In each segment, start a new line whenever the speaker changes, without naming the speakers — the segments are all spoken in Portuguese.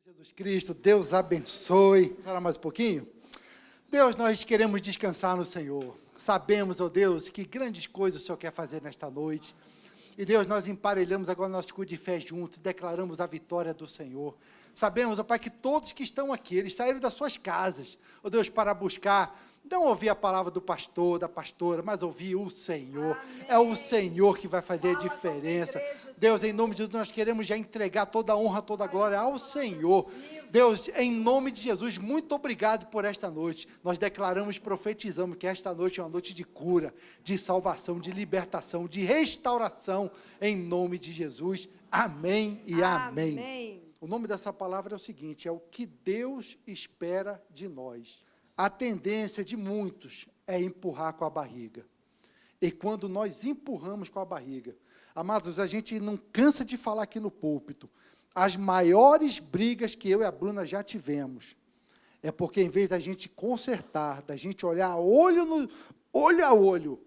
Jesus Cristo, Deus abençoe. Falar mais um pouquinho? Deus, nós queremos descansar no Senhor. Sabemos, ó Deus, que grandes coisas o Senhor quer fazer nesta noite. E Deus, nós emparelhamos agora nosso escudo de fé juntos, declaramos a vitória do Senhor. Sabemos, ó Pai, que todos que estão aqui, eles saíram das suas casas, ó Deus, para buscar, não ouvir a palavra do pastor, da pastora, mas ouvir o Senhor. Amém. É o Senhor que vai fazer a diferença. Deus, em nome de Jesus, nós queremos já entregar toda a honra, toda a glória ao Senhor. Deus, em nome de Jesus, muito obrigado por esta noite. Nós declaramos, profetizamos que esta noite é uma noite de cura, de salvação, de libertação, de restauração, em nome de Jesus. Amém e amém.
Amém.
O nome dessa palavra é o seguinte, é o que Deus espera de nós. A tendência de muitos é empurrar com a barriga. E quando nós empurramos com a barriga, amados, a gente não cansa de falar aqui no púlpito, as maiores brigas que eu e a Bruna já tivemos, é porque em vez da gente consertar, da gente olhar olho a olho,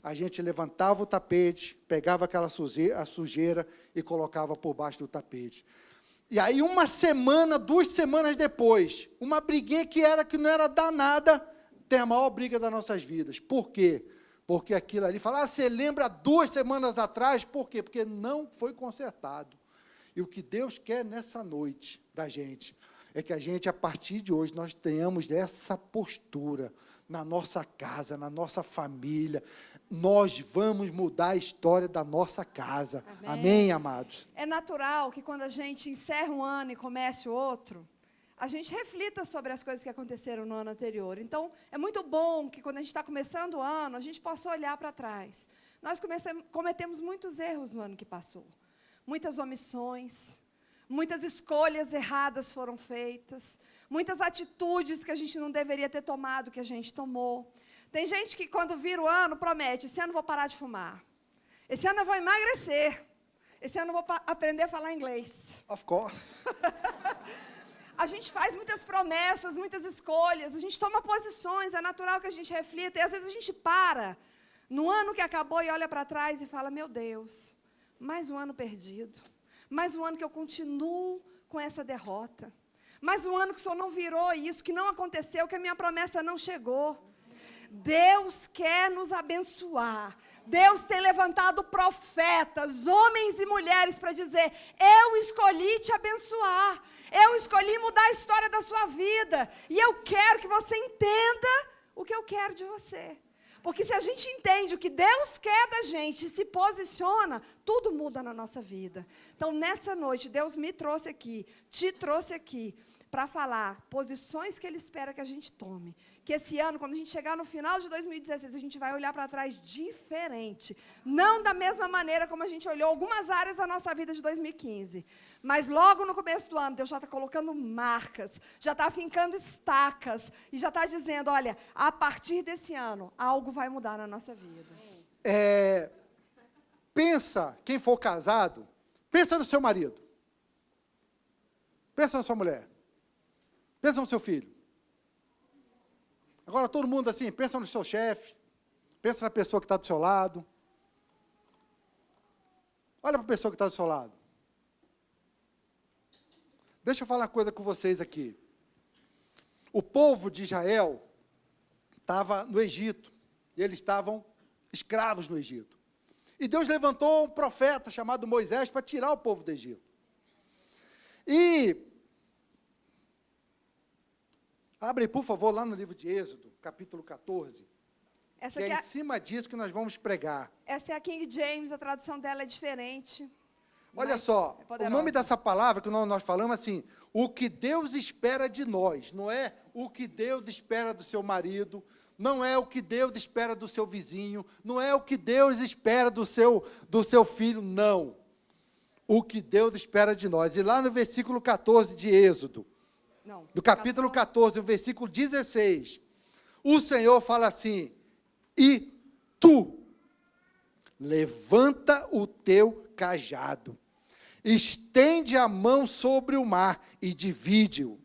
a gente levantava o tapete, pegava aquela sujeira e colocava por baixo do tapete. E aí, uma semana, 2 semanas depois, uma briguinha que não era danada, tem a maior briga das nossas vidas. Por quê? Porque aquilo ali, você lembra 2 semanas atrás? Por quê? Porque não foi consertado. E o que Deus quer nessa noite da gente, é que a gente, a partir de hoje, nós tenhamos essa postura na nossa casa, na nossa família. Nós vamos mudar a história da nossa casa. Amém, amém, amados?
É natural que quando a gente encerra um ano e comece o outro, a gente reflita sobre as coisas que aconteceram no ano anterior. Então, é muito bom que quando a gente está começando o ano, a gente possa olhar para trás. Nós cometemos muitos erros no ano que passou. Muitas omissões, muitas escolhas erradas foram feitas, muitas atitudes que a gente não deveria ter tomado, que a gente tomou. Tem gente que, quando vira o ano, promete, esse ano eu vou parar de fumar, esse ano eu vou emagrecer, esse ano eu vou aprender a falar inglês.
Of course.
A gente faz muitas promessas, muitas escolhas, a gente toma posições, é natural que a gente reflita, e às vezes a gente para no ano que acabou e olha para trás e fala, meu Deus, mais um ano perdido, mais um ano que eu continuo com essa derrota, mais um ano que o Senhor não virou isso, que não aconteceu, que a minha promessa não chegou. Deus quer nos abençoar. Deus tem levantado profetas, homens e mulheres, para dizer, eu escolhi te abençoar, eu escolhi mudar a história da sua vida, e eu quero que você entenda o que eu quero de você. Porque se a gente entende o que Deus quer da gente e se posiciona, tudo muda na nossa vida. Então, nessa noite, Deus me trouxe aqui, te trouxe aqui, para falar posições que Ele espera que a gente tome. Que esse ano, quando a gente chegar no final de 2016, a gente vai olhar para trás diferente. Não da mesma maneira como a gente olhou algumas áreas da nossa vida de 2015. Mas logo no começo do ano, Deus já está colocando marcas, já está fincando estacas, e já está dizendo, olha, a partir desse ano, algo vai mudar na nossa vida.
Pensa, quem for casado, pensa no seu marido. Pensa na sua mulher. Pensa no seu filho. Agora todo mundo assim, pensa no seu chefe, pensa na pessoa que está do seu lado. Olha para a pessoa que está do seu lado. Deixa eu falar uma coisa com vocês aqui. O povo de Israel estava no Egito, e eles estavam escravos no Egito. E Deus levantou um profeta chamado Moisés para tirar o povo do Egito. E abre, por favor, lá no livro de Êxodo, capítulo 14.
Essa
que
aqui
é em cima disso que nós vamos pregar.
Essa é a King James, a tradução dela é diferente.
Olha só, o nome dessa palavra que nós falamos assim, o que Deus espera de nós, não é o que Deus espera do seu marido, não é o que Deus espera do seu vizinho, não é o que Deus espera do seu filho, não. O que Deus espera de nós. E lá no versículo 14 de Êxodo, no capítulo 14, no versículo 16, o Senhor fala assim, e tu, levanta o teu cajado, estende a mão sobre o mar e divide-o,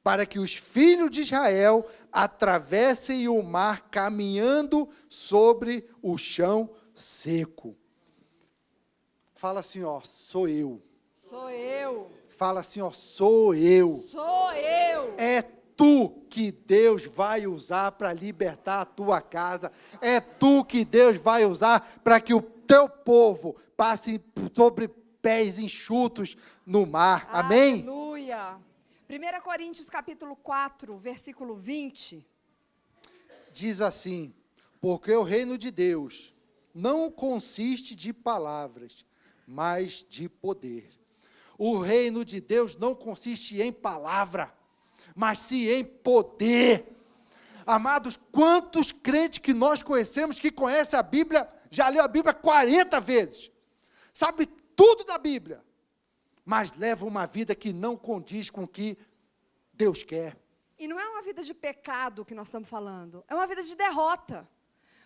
para que os filhos de Israel atravessem o mar caminhando sobre o chão seco. Fala assim, sou eu.
Sou eu.
Fala assim, ó, sou eu.
Sou eu.
É tu que Deus vai usar para libertar a tua casa. É tu que Deus vai usar para que o teu povo passe sobre pés enxutos no mar. Amém?
Aleluia. 1 Coríntios capítulo 4, versículo 20.
Diz assim, porque o reino de Deus não consiste de palavras, mas de poder. O reino de Deus não consiste em palavra, mas sim em poder. Amados, quantos crentes que nós conhecemos que conhecem a Bíblia, já leu a Bíblia 40 vezes, sabe tudo da Bíblia, mas leva uma vida que não condiz com o que Deus quer.
E não é uma vida de pecado que nós estamos falando, é uma vida de derrota.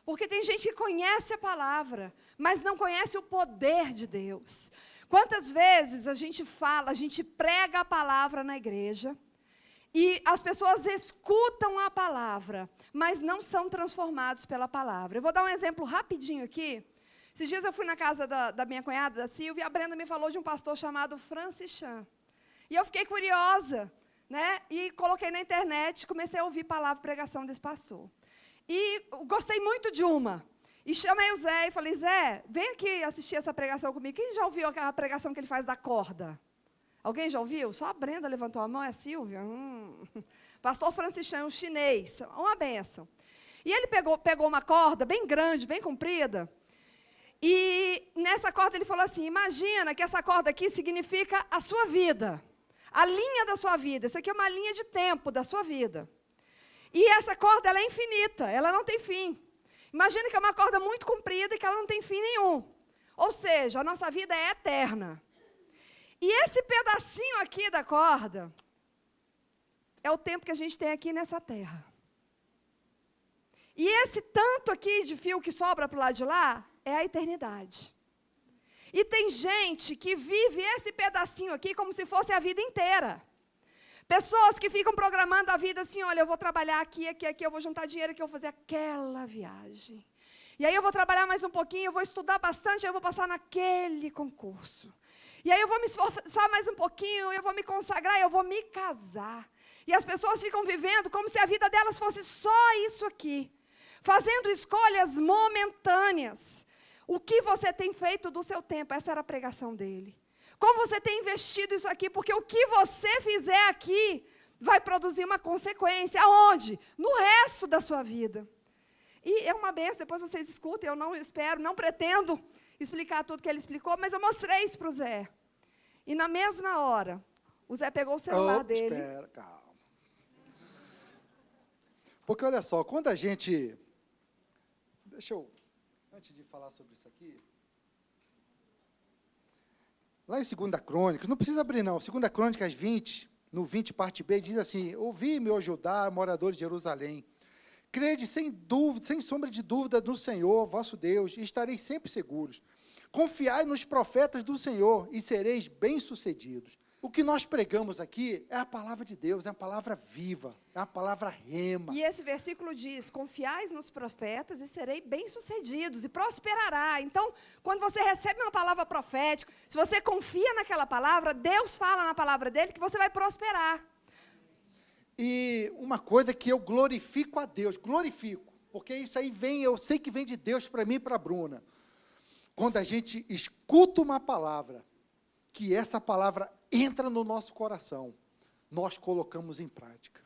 Porque tem gente que conhece a palavra, mas não conhece o poder de Deus. Quantas vezes a gente fala, a gente prega a palavra na igreja, e as pessoas escutam a palavra, mas não são transformados pela palavra. Eu vou dar um exemplo rapidinho aqui. Esses dias eu fui na casa da minha cunhada, da Silvia, e a Brenda me falou de um pastor chamado Francis Chan. E eu fiquei curiosa, né? E coloquei na internet, comecei a ouvir palavra e pregação desse pastor. E gostei muito de uma. E chamei o Zé e falei, Zé, vem aqui assistir essa pregação comigo. Quem já ouviu aquela pregação que ele faz da corda? Alguém já ouviu? Só a Brenda levantou a mão, é a Silvia? Pastor Francis Chan, um chinês, uma bênção. E ele pegou uma corda bem grande, bem comprida, e nessa corda ele falou assim, imagina que essa corda aqui significa a sua vida, a linha da sua vida. Isso aqui é uma linha de tempo da sua vida. E essa corda, ela é infinita, ela não tem fim. Imagina que é uma corda muito comprida e que ela não tem fim nenhum. Ou seja, a nossa vida é eterna. E esse pedacinho aqui da corda é o tempo que a gente tem aqui nessa terra. E esse tanto aqui de fio que sobra para o lado de lá é a eternidade. E tem gente que vive esse pedacinho aqui como se fosse a vida inteira. Pessoas que ficam programando a vida assim, olha, eu vou trabalhar aqui, eu vou juntar dinheiro aqui, eu vou fazer aquela viagem. E aí eu vou trabalhar mais um pouquinho, eu vou estudar bastante, aí eu vou passar naquele concurso. E aí eu vou me esforçar mais um pouquinho, eu vou me consagrar, eu vou me casar. E as pessoas ficam vivendo como se a vida delas fosse só isso aqui. Fazendo escolhas momentâneas. O que você tem feito do seu tempo? Essa era a pregação dele. Como você tem investido isso aqui? Porque o que você fizer aqui vai produzir uma consequência. Aonde? No resto da sua vida. E é uma benção, depois vocês escutem, eu não espero, não pretendo explicar tudo que ele explicou, mas eu mostrei isso para o Zé. E na mesma hora, o Zé pegou o celular dele.
Espera, calma. Porque olha só, quando a gente... Deixa eu, antes de falar sobre isso aqui... Lá em 2 Crônicas, não precisa abrir não, 2 Crônicas 20, no 20, parte B, diz assim, ouvi-me, ó Judá, moradores de Jerusalém, crede sem dúvida, sem sombra de dúvida no Senhor, vosso Deus, e estareis sempre seguros. Confiai nos profetas do Senhor, e sereis bem-sucedidos. O que nós pregamos aqui é a palavra de Deus, é a palavra viva, é a palavra rema.
E esse versículo diz, confiais nos profetas e serei bem-sucedidos, e prosperará. Então, quando você recebe uma palavra profética, se você confia naquela palavra, Deus fala na palavra dele que você vai prosperar.
E uma coisa que eu glorifico a Deus, porque isso aí vem, eu sei que vem de Deus para mim e para a Bruna. Quando a gente escuta uma palavra, que essa palavra entra no nosso coração, nós colocamos em prática.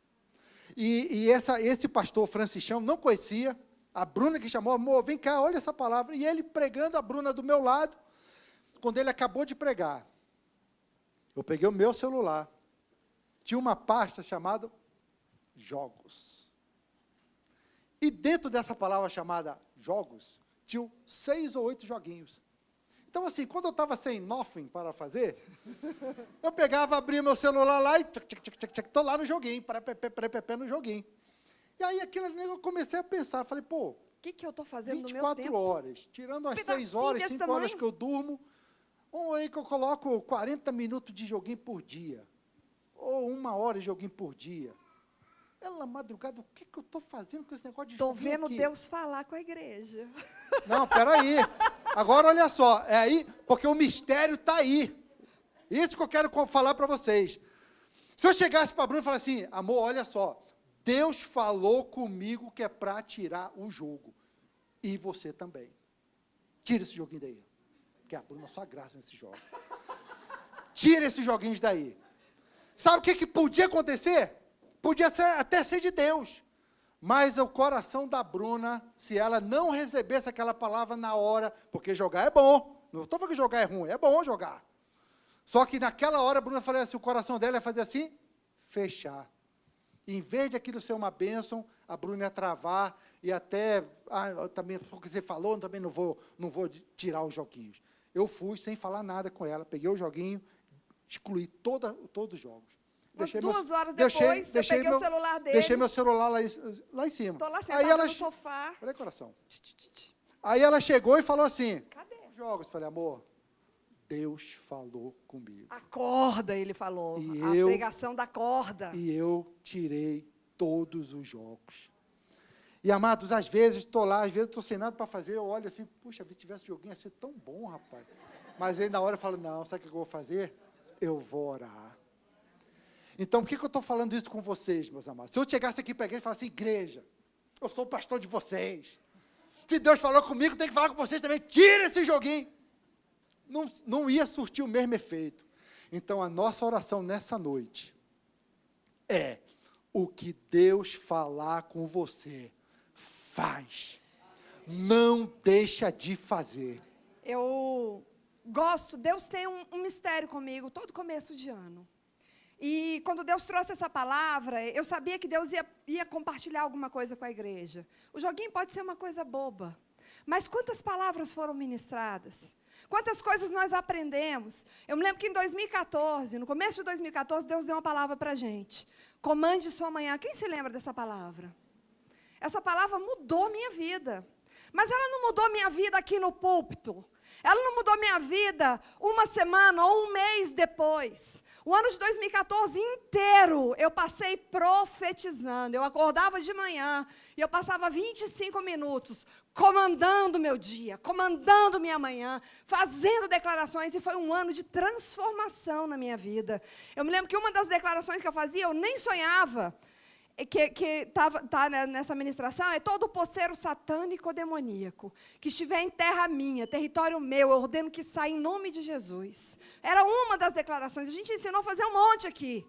E esse pastor Francis Chan não conhecia, a Bruna que chamou, amor, vem cá, olha essa palavra, e ele pregando, a Bruna do meu lado, quando ele acabou de pregar, eu peguei o meu celular, tinha uma pasta chamada Jogos. E dentro dessa palavra chamada Jogos, tinham 6 ou 8 joguinhos. Então, assim, quando eu estava sem nothing para fazer, eu pegava, abria meu celular lá e estou lá no joguinho, no joguinho. E aí, eu comecei a pensar, falei, pô,
O que eu estou fazendo no meu
24
tempo?
horas, tirando as 6
pedacinho
horas,
desse
5 horas
tamanho.
que eu durmo, ou aí que eu coloco 40 minutos de joguinho por dia, ou 1 hora de joguinho por dia. Ela, madrugada, o que eu estou fazendo com esse negócio de
Estou
joguinho
vendo
aqui?
Deus falar com a igreja.
Não, peraí. Agora, olha só, é aí, porque o mistério está aí. Isso que eu quero falar para vocês. Se eu chegasse para a Bruna e falasse assim, amor, olha só, Deus falou comigo que é para tirar o jogo. E você também. Tira esse joguinho daí. Porque a Bruna só graça nesse jogo. Tira esses joguinhos daí. Sabe o que podia acontecer? Podia até ser de Deus. Mas o coração da Bruna, se ela não recebesse aquela palavra na hora, porque jogar é bom. Não estou falando que jogar é ruim, é bom jogar. Só que naquela hora a Bruna falou assim, o coração dela ia fazer assim, fechar. Em vez de aquilo ser uma bênção, a Bruna ia travar e até, também, porque você falou, também não vou tirar os joguinhos. Eu fui sem falar nada com ela, peguei o joguinho, excluí todos os jogos.
Umas 2 horas depois, eu peguei o celular dele.
Deixei meu celular lá em cima.
Estou lá sentada no sofá.
Peraí, coração. Aí ela chegou e falou assim,
cadê?
Jogos. Falei, amor, Deus falou comigo.
A corda, ele falou. Pregação da corda.
E eu tirei todos os jogos. E, amados, às vezes estou lá, às vezes estou sem nada para fazer, eu olho assim, puxa, se tivesse joguinho ia ser tão bom, rapaz. Mas aí na hora eu falo, não, sabe o que eu vou fazer? Eu vou orar. Então, por que eu estou falando isso com vocês, meus amados? Se eu chegasse aqui para a igreja e falasse, igreja, eu sou o pastor de vocês. Se Deus falou comigo, tem que falar com vocês também. Tira esse joguinho. Não ia surtir o mesmo efeito. Então, a nossa oração nessa noite é o que Deus falar com você, faz. Não deixa de fazer.
Eu gosto, Deus tem um mistério comigo todo começo de ano. E quando Deus trouxe essa palavra, eu sabia que Deus ia compartilhar alguma coisa com a igreja. O joguinho pode ser uma coisa boba, mas quantas palavras foram ministradas? Quantas coisas nós aprendemos? Eu me lembro que em 2014, no começo de 2014, Deus deu uma palavra para a gente. Comande sua manhã. Quem se lembra dessa palavra? Essa palavra mudou minha vida. Mas ela não mudou minha vida aqui no púlpito. Ela não mudou minha vida uma semana ou um mês depois. O ano de 2014 inteiro eu passei profetizando. Eu acordava de manhã e eu passava 25 minutos comandando meu dia, comandando minha manhã, fazendo declarações, e foi um ano de transformação na minha vida. Eu me lembro que uma das declarações que eu fazia, eu nem sonhava, que tá nessa ministração, é todo poceiro satânico ou demoníaco que estiver em terra minha, território meu, eu ordeno que saia em nome de Jesus. Era uma das declarações, a gente ensinou a fazer um monte aqui.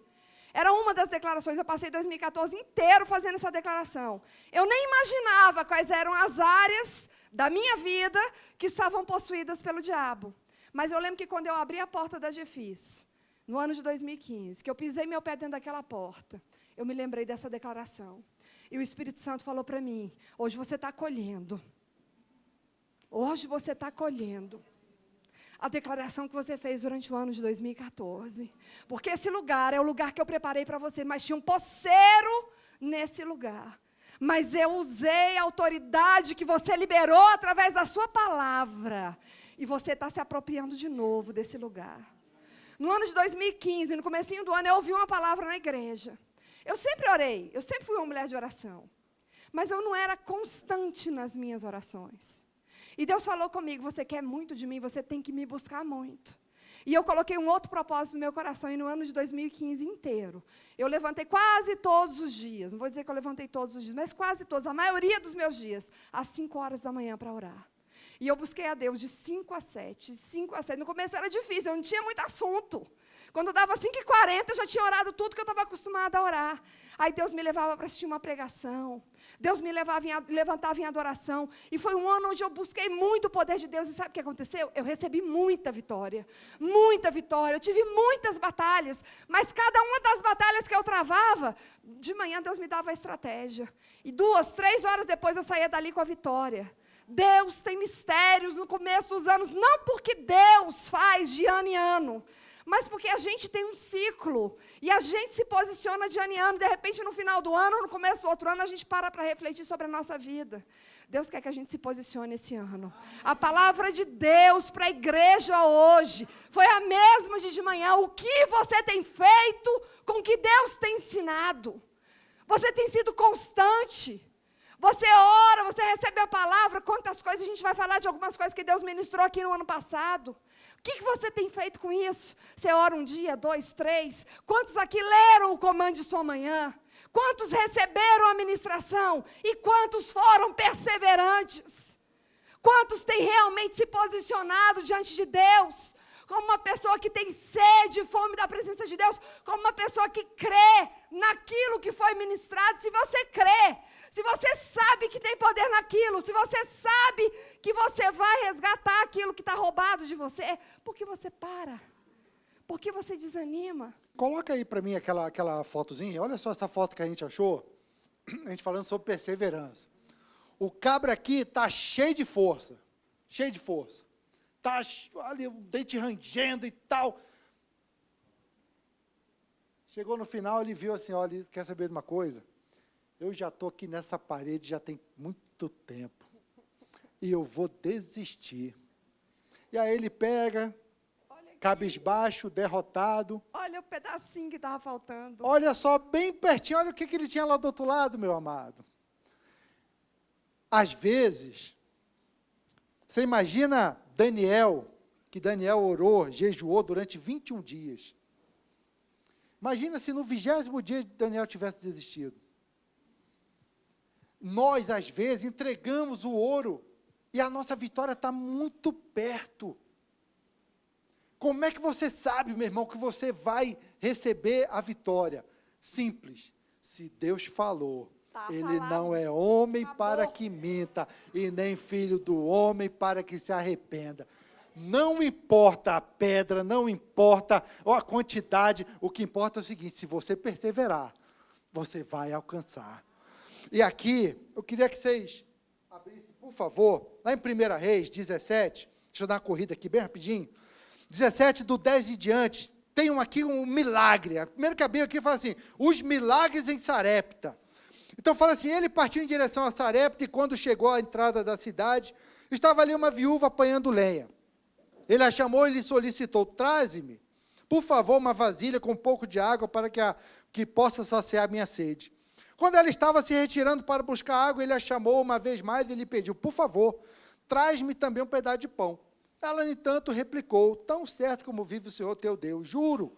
Era uma das declarações, eu passei 2014 inteiro fazendo essa declaração. Eu nem imaginava quais eram as áreas da minha vida que estavam possuídas pelo diabo. Mas eu lembro que quando eu abri a porta da GFIS, no ano de 2015, que eu pisei meu pé dentro daquela porta, eu me lembrei dessa declaração. E o Espírito Santo falou para mim, hoje você está colhendo. Hoje você está colhendo a declaração que você fez durante o ano de 2014. Porque esse lugar é o lugar que eu preparei para você, mas tinha um poceiro nesse lugar. Mas eu usei a autoridade que você liberou através da sua palavra. E você está se apropriando de novo desse lugar. No ano de 2015, no comecinho do ano, eu ouvi uma palavra na igreja. Eu sempre orei, eu sempre fui uma mulher de oração. Mas eu não era constante nas minhas orações. E Deus falou comigo, você quer muito de mim, você tem que me buscar muito. E eu coloquei um outro propósito no meu coração, e no ano de 2015 inteiro, eu levantei quase todos os dias, não vou dizer que eu levantei todos os dias, mas quase todos, a maioria dos meus dias, às 5 horas da manhã para orar. E eu busquei a Deus de 5 a 7, 5 a 7. No começo era difícil, eu não tinha muito assunto. Quando dava 5h40, eu já tinha orado tudo que eu estava acostumada a orar. Aí Deus me levava para assistir uma pregação. Deus me levantava em adoração. E foi um ano onde eu busquei muito o poder de Deus. E sabe o que aconteceu? Eu recebi muita vitória. Muita vitória. Eu tive muitas batalhas. Mas cada uma das batalhas que eu travava, de manhã Deus me dava a estratégia. E 2, 3 horas depois eu saía dali com a vitória. Deus tem mistérios no começo dos anos. Não porque Deus faz de ano em ano, mas porque a gente tem um ciclo, e a gente se posiciona de ano em ano, de repente no final do ano, no começo do outro ano, a gente para refletir sobre a nossa vida. Deus quer que a gente se posicione esse ano. A palavra de Deus para a igreja hoje foi a mesma de manhã. O que você tem feito com o que Deus tem ensinado? Você tem sido constante? Você ora, você recebe a palavra. Quantas coisas, a gente vai falar de algumas coisas que Deus ministrou aqui no ano passado. O que você tem feito com isso? Você ora um dia, 2, 3. Quantos aqui leram o Comande Sua Manhã? Quantos receberam a ministração? E quantos foram perseverantes? Quantos têm realmente se posicionado diante de Deus? Como uma pessoa que tem sede e fome da presença de Deus, como uma pessoa que crê naquilo que foi ministrado. Se você crê, se você sabe que tem poder naquilo, se você sabe que você vai resgatar aquilo que está roubado de você, por que você para? Por que você desanima?
Coloca aí para mim aquela fotozinha. Olha só essa foto que a gente achou. A gente falando sobre perseverança. O cabra aqui está cheio de força. Cheio de força. Está ali o dente rangendo e tal. Chegou no final, ele viu assim, olha, quer saber de uma coisa? Eu já estou aqui nessa parede já tem muito tempo. E eu vou desistir. E aí ele pega, cabisbaixo, derrotado.
Olha o pedacinho que estava faltando.
Olha só, bem pertinho, olha o que ele tinha lá do outro lado, meu amado. Às vezes, você imagina Daniel, que Daniel orou, jejuou durante 21 dias. Imagina se no 20º dia Daniel tivesse desistido. Nós, às vezes, entregamos o ouro e a nossa vitória está muito perto. Como é que você sabe, meu irmão, que você vai receber a vitória? Simples. Se Deus falou, Ele não é homem para que minta, e nem filho do homem para que se arrependa. Não importa a pedra, não importa a quantidade, o que importa é o seguinte, se você perseverar, você vai alcançar. E aqui, eu queria que vocês abrissem, por favor, lá em 1 Reis 17, deixa eu dar uma corrida aqui bem rapidinho, 17, do 10 em diante, tem aqui um milagre. A primeira que abriu aqui fala assim, os milagres em Sarepta. Então fala assim, ele partiu em direção a Sarepta e quando chegou à entrada da cidade, estava ali uma viúva apanhando lenha. Ele a chamou e lhe solicitou, traze-me, por favor, uma vasilha com um pouco de água para que possa saciar minha sede. Quando ela estava se retirando para buscar água, ele a chamou uma vez mais e lhe pediu, por favor, traz-me também um pedaço de pão. Ela, no entanto, replicou, tão certo como vive o Senhor teu Deus, juro,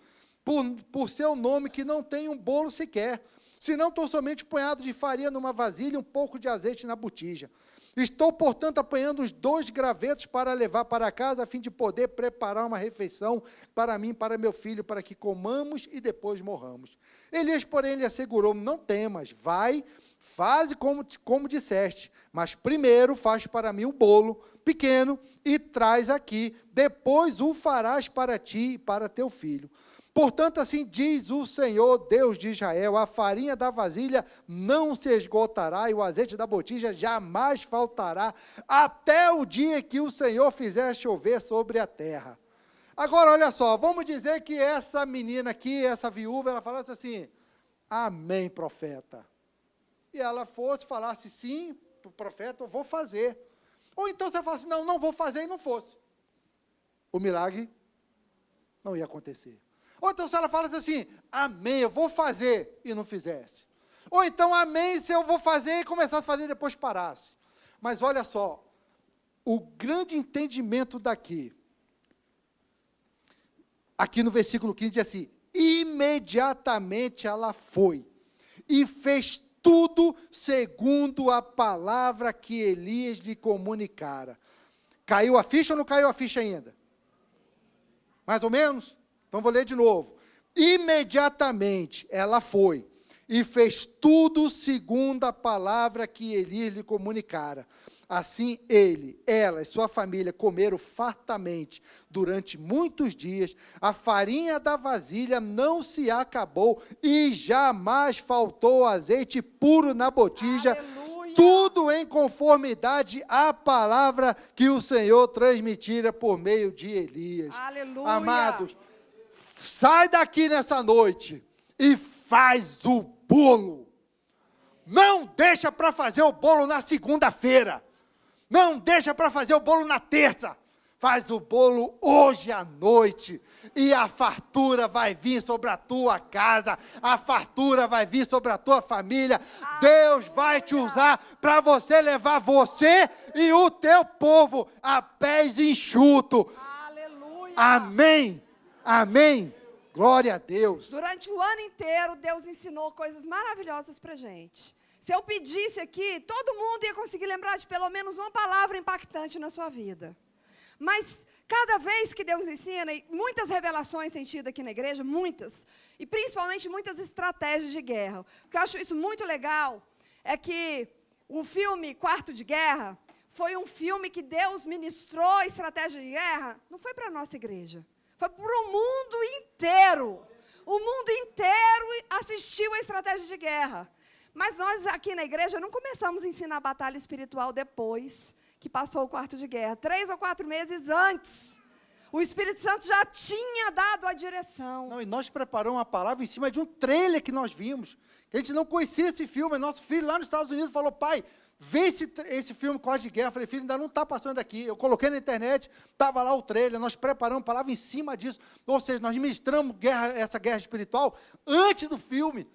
por seu nome, que não tenho um bolo sequer, senão estou somente um punhado de farinha numa vasilha e um pouco de azeite na botija. Estou, portanto, apanhando uns 2 gravetos para levar para casa, a fim de poder preparar uma refeição para mim e para meu filho, para que comamos e depois morramos. Elias, porém, lhe assegurou, não temas, vai, faze como disseste, mas primeiro faz para mim um bolo pequeno e traz aqui, depois o farás para ti e para teu filho. Portanto, assim diz o Senhor, Deus de Israel, a farinha da vasilha não se esgotará e o azeite da botija jamais faltará, até o dia que o Senhor fizer chover sobre a terra. Agora, olha só, vamos dizer que essa menina aqui, essa viúva, ela falasse assim, amém, profeta. E ela falasse sim, profeta, eu vou fazer. Ou então você falasse, não vou fazer e não fosse. O milagre não ia acontecer. Ou então se ela falasse assim, amém, eu vou fazer, e não fizesse. Ou então, amém, se eu vou fazer, e começasse a fazer e depois parasse. Mas olha só, o grande entendimento daqui, aqui no versículo 15 diz assim, imediatamente ela foi, e fez tudo segundo a palavra que Elias lhe comunicara. Caiu a ficha ou não caiu a ficha ainda? Mais ou menos? Então, vou ler de novo. Imediatamente ela foi e fez tudo segundo a palavra que Elias lhe comunicara. Assim, ela e sua família comeram fartamente durante muitos dias. A farinha da vasilha não se acabou e jamais faltou azeite puro na botija. Aleluia. Tudo em conformidade à palavra que o Senhor transmitira por meio de Elias.
Aleluia.
Amados, sai daqui nessa noite e faz o bolo. Não deixa para fazer o bolo na segunda-feira. Não deixa para fazer o bolo na terça. faz o bolo hoje à noite, e a fartura vai vir sobre a tua casa, a fartura vai vir sobre a tua família. Deus vai te usar para você levar você e o teu povo a pés enxutos.
Aleluia.
Amém, amém, glória a Deus.
Durante o ano inteiro, Deus ensinou coisas maravilhosas para gente. Se eu pedisse aqui, todo mundo ia conseguir lembrar de pelo menos uma palavra impactante na sua vida. Mas cada vez que Deus ensina, e muitas revelações tem tido aqui na igreja, muitas, e principalmente muitas estratégias de guerra. O que eu acho isso muito legal é que o filme Quarto de Guerra foi um filme que Deus ministrou estratégia de guerra, não foi para a nossa igreja, foi para o mundo inteiro. O mundo inteiro assistiu a estratégia de guerra. Mas nós aqui na igreja não começamos a ensinar a batalha espiritual depois que passou o quarto de guerra. 3 ou 4 meses antes, o Espírito Santo já tinha dado a direção.
Não, e nós preparamos uma palavra em cima de um trailer que nós vimos. Que a gente não conhecia esse filme. Nosso filho lá nos Estados Unidos falou: pai, vê esse filme Quarto de Guerra. Eu falei: filho, ainda não está passando aqui. Eu coloquei na internet, estava lá o trailer, nós preparamos palavra em cima disso. Ou seja, nós ministramos essa guerra espiritual antes do filme.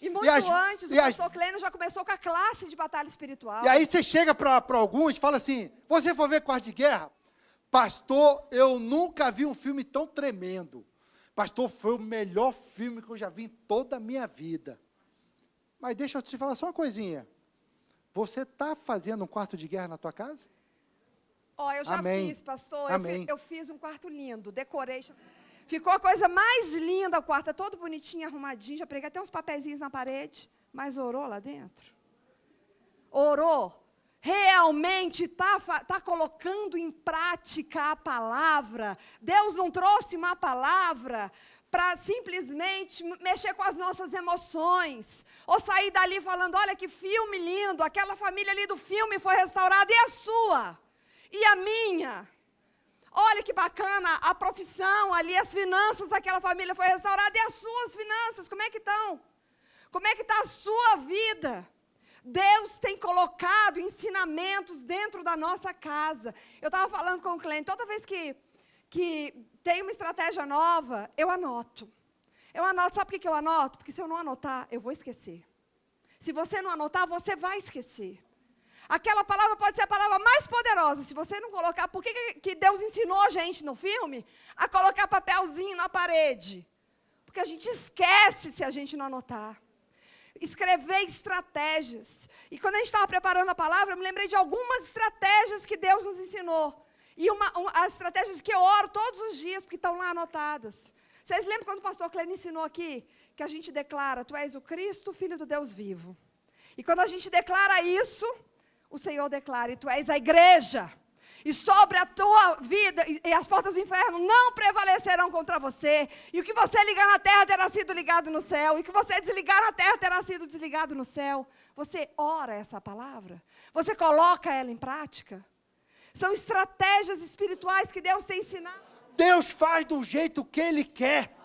E muito antes, o pastor Clênio já começou com a classe de batalha espiritual.
E aí você chega para alguns e fala assim: você for ver Quarto de Guerra? Pastor, eu nunca vi um filme tão tremendo. Pastor, foi o melhor filme que eu já vi em toda a minha vida. Mas deixa eu te falar só uma coisinha. Você está fazendo um quarto de guerra na tua casa?
Ó, eu já fiz, pastor.
Amém.
Eu fiz um quarto lindo, decorei. Ficou a coisa mais linda, o quarto é todo bonitinho, arrumadinho. Já preguei até uns papeizinhos na parede. Mas orou lá dentro? Orou? Realmente tá colocando em prática a palavra? Deus não trouxe uma palavra para simplesmente mexer com as nossas emoções, ou sair dali falando: olha que filme lindo, aquela família ali do filme foi restaurada, e a sua? E a minha? Olha que bacana, a profissão ali, as finanças daquela família foi restaurada, e as suas finanças, como é que estão? Como é que está a sua vida? Deus tem colocado ensinamentos dentro da nossa casa. Eu estava falando com o cliente, toda vez que tem uma estratégia nova, eu anoto. Eu anoto, sabe por que eu anoto? Porque se eu não anotar, eu vou esquecer. Se você não anotar, você vai esquecer. Aquela palavra pode ser a palavra mais poderosa. Se você não colocar, por que Deus ensinou a gente no filme a colocar papelzinho na parede? Porque a gente esquece se a gente não anotar. Escrever estratégias. E quando a gente estava preparando a palavra, eu me lembrei de algumas estratégias que Deus nos ensinou. E as estratégias que eu oro todos os dias, porque estão lá anotadas. Vocês lembram quando o pastor Clênio ensinou aqui? Que a gente declara: tu és o Cristo, Filho do Deus vivo. E quando a gente declara isso, o Senhor declara: e tu és a igreja. E sobre a tua vida, e as portas do inferno não prevalecerão contra você. E o que você ligar na terra terá sido ligado no céu. E o que você desligar na terra terá sido desligado no céu. Você ora essa palavra? Você coloca ela em prática? São estratégias espirituais que Deus tem ensinado.
Deus faz do jeito que Ele quer.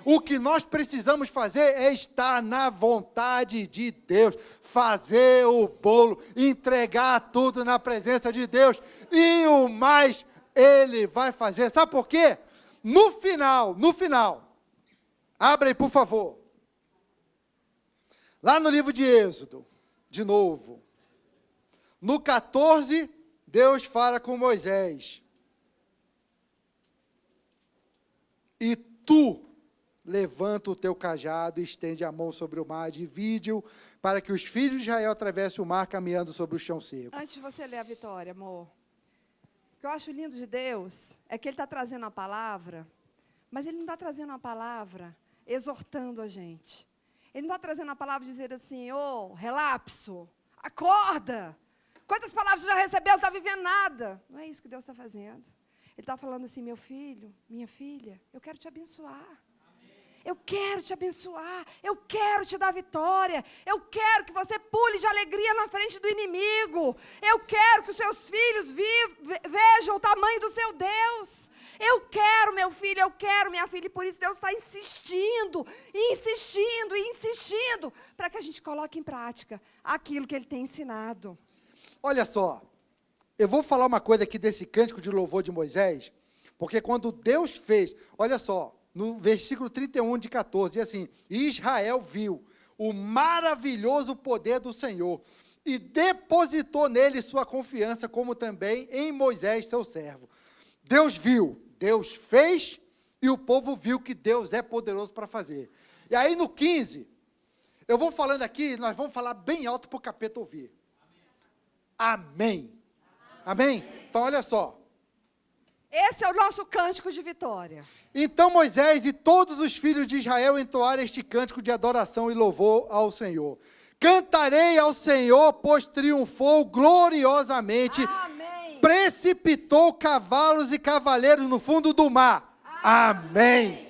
O que nós precisamos fazer é estar na vontade de Deus, fazer o bolo, entregar tudo na presença de Deus, e o mais Ele vai fazer. Sabe por quê? No final, abre aí, por favor, lá no livro de Êxodo, de novo, no 14, Deus fala com Moisés: e tu levanta o teu cajado e estende a mão sobre o mar, divide-o, para que os filhos de Israel atravessem o mar caminhando sobre o chão seco.
Antes de você ler a vitória, amor, o que eu acho lindo de Deus é que Ele está trazendo uma palavra, mas Ele não está trazendo uma palavra exortando a gente. Ele não está trazendo uma palavra de dizer assim: ô, relapso, acorda. Quantas palavras você já recebeu? Não está vivendo nada. Não é isso que Deus está fazendo. Ele está falando assim: meu filho, minha filha, eu quero te abençoar. Eu quero te abençoar, eu quero te dar vitória, eu quero que você pule de alegria na frente do inimigo, eu quero que os seus filhos vejam o tamanho do seu Deus, eu quero, meu filho, eu quero, minha filha, e por isso Deus está insistindo, insistindo, insistindo, para que a gente coloque em prática aquilo que Ele tem ensinado.
Olha só, Eu vou falar uma coisa aqui desse cântico de louvor de Moisés, porque quando Deus fez, olha só, no versículo 31 de 14, diz assim: Israel viu o maravilhoso poder do Senhor e depositou nele sua confiança, como também em Moisés, seu servo. Deus viu, Deus fez, e o povo viu que Deus é poderoso para fazer. E aí no 15, eu vou falando aqui, nós vamos falar bem alto para o capeta ouvir. Amém. Amém? Então olha só.
Esse é o nosso cântico de vitória.
Então Moisés e todos os filhos de Israel entoaram este cântico de adoração e louvor ao Senhor. Cantarei ao Senhor, pois triunfou gloriosamente.
Amém.
Precipitou cavalos e cavaleiros no fundo do mar. Amém.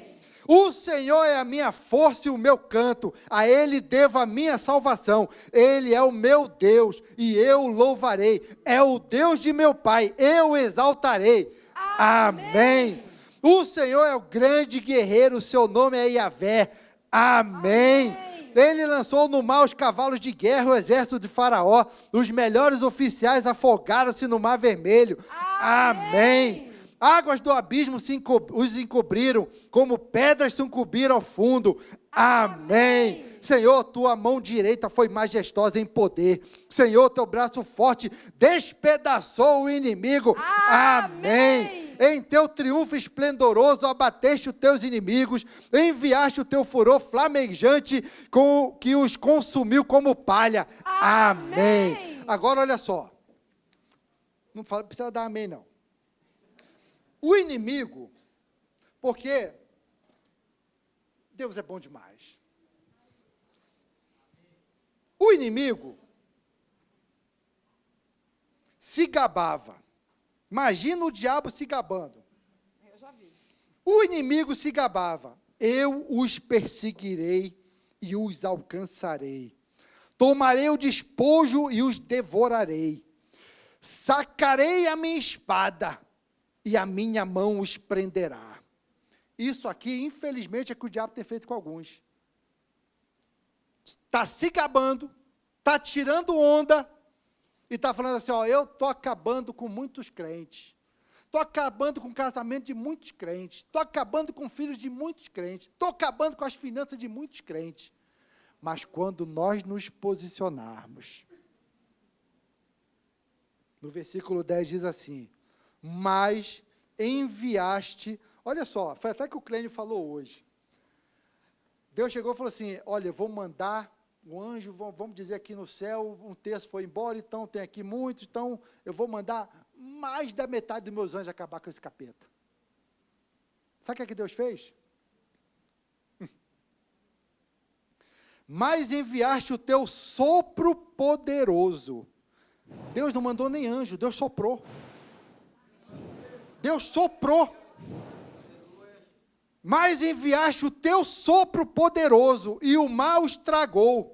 O Senhor é a minha força e o meu canto, a Ele devo a minha salvação. Ele é o meu Deus e eu o louvarei. É o Deus de meu pai, eu o exaltarei. Amém. O Senhor é o grande guerreiro, o seu nome é Yahvé. Amém. Ele lançou no mar os cavalos de guerra, o exército de Faraó. Os melhores oficiais afogaram-se no mar vermelho. Amém. Águas do abismo os encobriram, como pedras se encobriram ao fundo. Amém. Senhor, tua mão direita foi majestosa em poder. Senhor, teu braço forte despedaçou o inimigo. Amém. Em teu triunfo esplendoroso abateste os teus inimigos, enviaste o teu furor flamejante que os consumiu como palha. Amém. Agora olha só. Não precisa dar amém não. O inimigo, porque Deus é bom demais. O inimigo se gabava. Imagina o diabo se gabando.
Eu já vi.
O inimigo se gabava. Eu os perseguirei e os alcançarei. Tomarei o despojo e os devorarei. Sacarei a minha espada e a minha mão os prenderá. Isso aqui, infelizmente, é o que o diabo tem feito com alguns. Está se gabando, está tirando onda, e está falando assim, ó, eu estou acabando com muitos crentes, estou acabando com o casamento de muitos crentes, estou acabando com filhos de muitos crentes, estou acabando com as finanças de muitos crentes. Mas quando nós nos posicionarmos, no versículo 10 diz assim, mas enviaste, olha só, foi até que o Clênio falou hoje, Deus chegou e falou assim, olha, eu vou mandar um anjo, vamos dizer aqui no céu, um terço foi embora, então tem aqui muitos, então eu vou mandar mais da metade dos meus anjos acabar com esse capeta. Sabe o que Deus fez? Mas enviaste o teu sopro poderoso. Deus não mandou nem anjo, Deus soprou. Deus soprou. Mas enviaste o teu sopro poderoso, e o mar os tragou.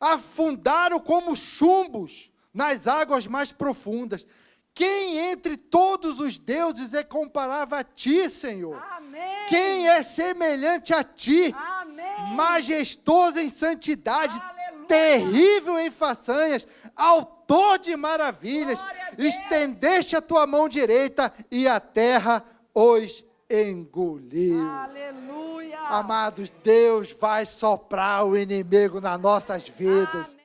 Afundaram como chumbos nas águas mais profundas. Quem entre todos os deuses é comparável a ti, Senhor?
Amém.
Quem é semelhante a ti?
Amém.
Majestoso em santidade,
Aleluia.
terrível em façanhas, autor de maravilhas.
Glória a Deus.
Estendeste a tua mão direita e a terra os engoliu.
Aleluia.
Amados, Deus vai soprar o inimigo nas nossas vidas.
Amém.